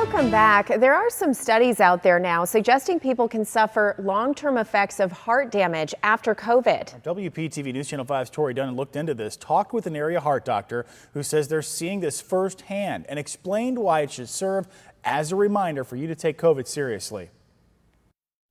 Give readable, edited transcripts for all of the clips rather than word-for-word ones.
Welcome back. There are some studies out there now suggesting people can suffer long-term effects of heart damage after COVID. WPTV News Channel 5's Tori Dunn looked into this, talked with an area heart doctor who says they're seeing this firsthand and explained why it should serve as a reminder for you to take COVID seriously.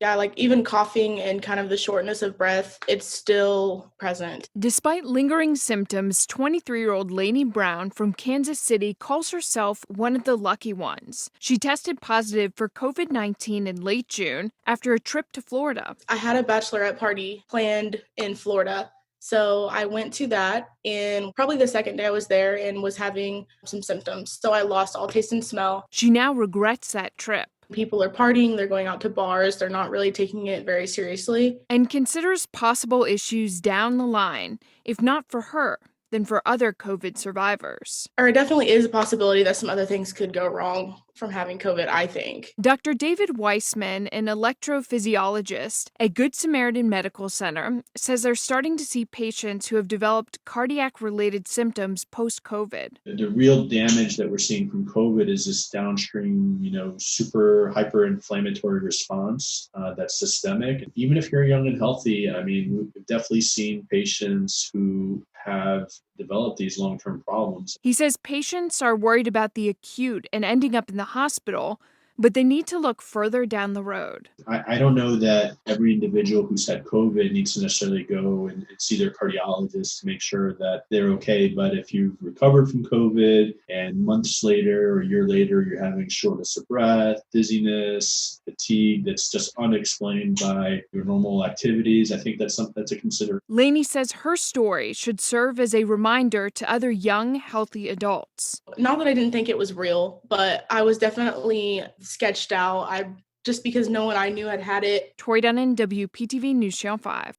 Yeah, like even coughing and kind of the shortness of breath, it's still present. Despite lingering symptoms, 23-year-old Lainey Brown from Kansas City calls herself one of the lucky ones. She tested positive for COVID-19 in late June after a trip to Florida. I had a bachelorette party planned in Florida. So I went to that, and probably the second day I was there and was having some symptoms. So I lost all taste and smell. She now regrets that trip People are partying, they're going out to bars, they're not really taking it very seriously. and considers possible issues down the line, if not for her, then for other COVID survivors. Or it definitely is a possibility that some other things could go wrong from having COVID, I think. Dr. David Weissman, an electrophysiologist at Good Samaritan Medical Center, says they're starting to see patients who have developed cardiac-related symptoms post-COVID. The real damage that we're seeing from COVID is this downstream, super hyper-inflammatory response that's systemic. Even if you're young and healthy, we've definitely seen patients who have developed these long-term problems. He says patients are worried about the acute and ending up in the hospital, but they need to look further down the road. I don't know that every individual who's had COVID needs to necessarily go and see their cardiologist to make sure that they're okay. But if you've recovered from COVID and months later or a year later, you're having shortness of breath, dizziness, fatigue that's just unexplained by your normal activities, I think that's something to consider. Lainey says her story should serve as a reminder to other young, healthy adults. Not that I didn't think it was real, but I was definitely sketched out. Just because no one I knew had it. Tori Dunn, WPTV News Channel 5.